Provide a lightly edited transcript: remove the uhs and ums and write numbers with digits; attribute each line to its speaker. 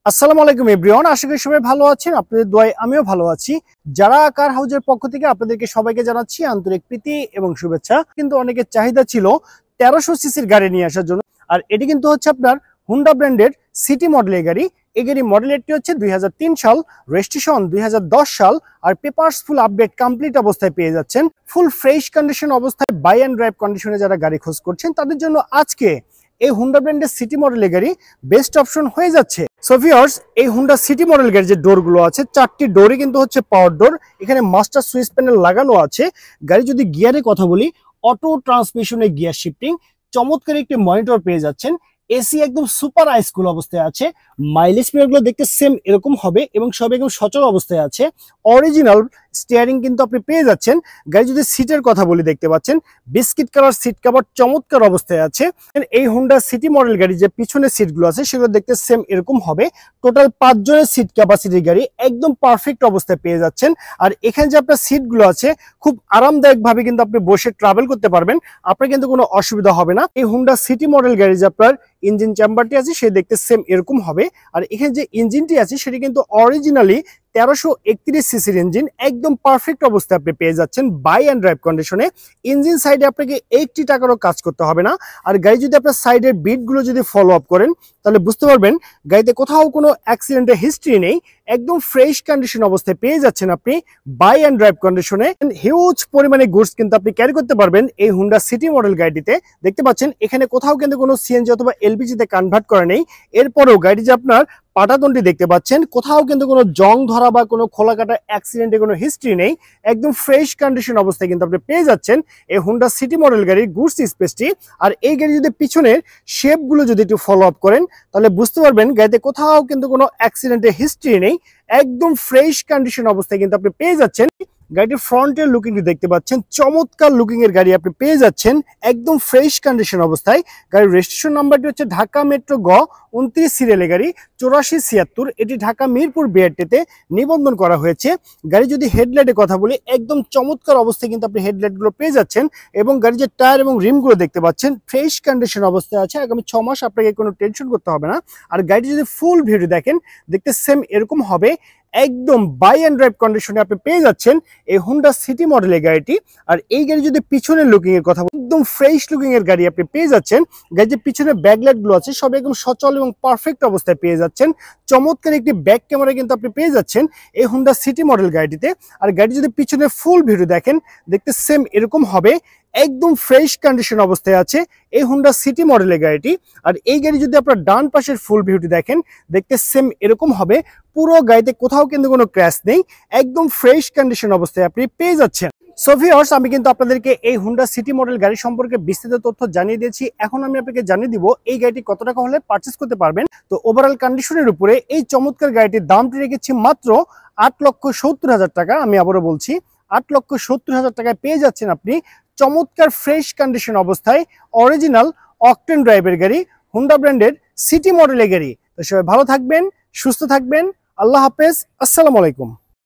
Speaker 1: আসসালামু আলাইকুম এভরিওয়ান, আশা করি সবাই ভালো আছেন। আপনাদের দোয়ায় আমিও ভালো আছি। যারা কার হাউজের পক্ষ থেকে আপনাদেরকে সবাইকে জানাচ্ছি আন্তরিক প্রীতি এবং শুভেচ্ছা। কিন্তু অনেকের চাহিদা ছিল 1300 সিসির গাড়ি নিয়ে আসার জন্য, আর এটি কিন্তু হচ্ছে আপনার হুন্ডা ব্র্যান্ডের সিটি মডেলের গাড়ি। এই গাড়ি মডেলেরটি হচ্ছে 2003 সাল, রেজিস্ট্রেশন 2010 সাল, আর পেপারস ফুল আপডেট কমপ্লিট অবস্থায় পেয়ে যাচ্ছেন। ফুল ফ্রেশ কন্ডিশন অবস্থায় বাই অ্যান্ড ড্রাইভ কন্ডিশনে যারা গাড়ি খোঁজ করছেন তাদের জন্য আজকে এই হুন্ডা ব্র্যান্ডের সিটি মডেলের গাড়ি বেস্ট অপশন হয়ে যাচ্ছে। সো ভিউয়ার্স, এই হুন্ডা সিটি মডেল গাড়ির যে ডোরগুলো আছে, চারটি ডোরই কিন্তু হচ্ছে পাওয়ার ডোর। এখানে মাস্টার সুইচ প্যানেল লাগানো আছে। গাড়ি যদি গিয়ারের কথা বলি, অটো ট্রান্সমিশনে গিয়ার শিফটিং, চমৎকার একটি মনিটর পেয়ে যাচ্ছেন। এসি একদম সুপার আইসকুল অবস্থায় আছে। মাইলেজ মিটারগুলো দেখতে সেম এরকম হবে এবং সব একদম সচল অবস্থায় আছে। অরিজিনাল স্টিয়ারিং কিন্তু আপনি পেয়ে যাচ্ছেন। গাড়ি যদি সিটের কথা বলি, দেখতে পাচ্ছেন বিস্কিট কালার সিট কভার চমৎকার অবস্থায় আছে। এই হুন্ডা সিটি মডেল গাড়ি যে পিছনের সিটগুলো আছে সেগুলো দেখতে সেম এরকম হবে। টোটাল 5 জনের সিট ক্যাপাসিটির গাড়ি, একদম পারফেক্ট অবস্থায় পেয়ে যাচ্ছেন। আর এখানে যে আপনার সিটগুলো আছে খুব আরামদায়ক ভাবে কিন্তু আপনি বসে ট্রাভেল করতে পারবেন, আপনার কিন্তু কোনো অসুবিধা হবে না। এই হুন্ডা সিটি মডেল গাড়ি যে আপনার ইঞ্জিন চেম্বারটি আছে সে দেখতে সেম এরকম হবে। আর এখানে যে ইঞ্জিনটি আছে সেটি কিন্তু অরিজিনালি 1331 সিসির ইঞ্জিন, একদম পারফেক্ট অবস্থায় আপনি পেয়ে যাচ্ছেন বাই অ্যান্ড ড্রাইভ কন্ডিশনে। ইঞ্জিন সাইডে আপনাকে 80 টাকারও কাজ করতে হবে না। আর গাড়ি যদি আপনার সাইডের বিটগুলো যদি ফলো আপ করেন তাহলে বুঝতে পারবেন গাড়িতে কোথাও কোনো অ্যাক্সিডেন্টের হিস্ট্রি নেই, একদম ফ্রেশ কন্ডিশন অবস্থায় পেয়ে যাচ্ছেন আপনি বাই অ্যান্ড ড্রাইভ কন্ডিশনে। হিউজ পরিমাণে গুডস কিন্তু আপনি ক্যারি করতে পারবেন এই হুন্ডা সিটি মডেল গাড়িটিতে। দেখতে পাচ্ছেন এখানে কোথাও কিন্তু কোনো সিএনজি অথবা এলপিজিতে কনভার্ট করা নেই। এরপরেও গাড়ি যে আপনার পাটাতনটি দেখতে পাচ্ছেন, কোথাও কিন্তু কোনো জং ধরা বা কোনো খোলা কাটা অ্যাক্সিডেন্টের কোনো হিস্ট্রি নেই, একদম ফ্রেশ কন্ডিশন অবস্থায় কিন্তু আপনি পেয়ে যাচ্ছেন এই হুন্ডা সিটি মডেল গাড়ির গুডস স্পেসটি। আর এই গাড়ি যদি পিছনের শেপগুলো যদি একটু ফলো আপ করেন তাহলে বুঝতে পারবেন গাড়িতে কোথাও কিন্তু কোনো অ্যাক্সিডেন্টের হিস্ট্রি নেই, একদম ফ্রেশ কন্ডিশন অবস্থায় কিন্তু আপনি পেয়ে যাচ্ছেন। গাড়িটির ফ্রন্টের লুকিংটি দেখতে পাচ্ছেন, চমৎকার লুকিং এর গাড়ি আপনি পেয়ে যাচ্ছেন একদম ফ্রেশ কন্ডিশন অবস্থায়। গাড়ির রেজিস্ট্রেশন নাম্বারটি হচ্ছে ঢাকা মেট্রো গ 29 সিরিয়ালের গাড়ি 8476। এটি ঢাকা মিরপুর বিআরটিতে নিবন্ধন করা হয়েছে। গাড়ি যদি হেডলাইটের কথা বলি, একদম চমৎকার অবস্থায় কিন্তু আপনি হেডলাইটগুলো পেয়ে যাচ্ছেন। এবং গাড়ির যে টায়ার এবং রিমগুলো দেখতে পাচ্ছেন ফ্রেশ কন্ডিশন অবস্থায় আছে। আগামী 6 মাস আপনাকে কোনো টেনশন করতে হবে না। আর গাড়িটি যদি ফুল ভিডিও দেখেন দেখতে সেম এরকম হবে, একদম বাই অ্যান্ড ড্রাইভ কন্ডিশনে আপনি পেয়ে যাচ্ছেন এই হুন্ডা সিটি মডেলের গাড়িটি। আর এই গাড়ি যদি পিছনের লুকিং এর কথা বলি, একদম ফ্রেশ লুকিং এর গাড়ি আপনি পেয়ে যাচ্ছেন। গাড়ির যে পিছনে ব্যাকলাইট গুলো আছে সব একদম সচল এবং পারফেক্ট অবস্থায় পেয়ে যাচ্ছেন। চমৎকার একটি ব্যাক ক্যামেরা কিন্তু আপনি পেয়ে যাচ্ছেন এই হুন্ডা সিটি মডেল গাড়িটিতে। আর গাড়ি যদি পিছনে ফুল ভিডিও দেখেন দেখতে সেম এরকম হবে, একদম ফ্রেশ কন্ডিশন অবস্থায় আছে এই হুন্ডা সিটি মডেলের গাড়িটি। আর এই গাড়ি যদি আপনার ডান পাশের ফুল ভিউটি দেখেন দেখতে সেম এরকম হবে। পুরো গাড়িতে কোথাও কিন্তু কোনো ক্র্যাশ নেই, একদম ফ্রেশ কন্ডিশন অবস্থায় আপনি পেয়ে যাচ্ছেন। সো ভিউয়ার্স, আমি কিন্তু আপনাদেরকে এই হুন্ডা সিটি মডেল গাড়ি সম্পর্কে বিস্তারিত তথ্য জানিয়ে দিয়েছি। এখন আমি আপনাকে জানিয়ে দিব এই গাড়িটি কত টাকা হলে পারচেস করতে পারবেন। তো ওভারঅল কন্ডিশনের উপরে এই চমৎকার গাড়িটির দামটি রেখেছি মাত্র 8,70,000 টাকা। আমি আবারও বলছি, 8,70,000 টাকায় পেয়ে যাচ্ছেন আপনি চমৎকার ফ্রেশ কন্ডিশন অবস্থায় অরিজিনাল অকটেন ড্রাইভের গাড়ি, হুন্ডা ব্র্যান্ডের সিটি মডেলের গাড়ি। তো সবাই ভালো থাকবেন, সুস্থ থাকবেন। আল্লাহ হাফেজ, আসসালামু আলাইকুম।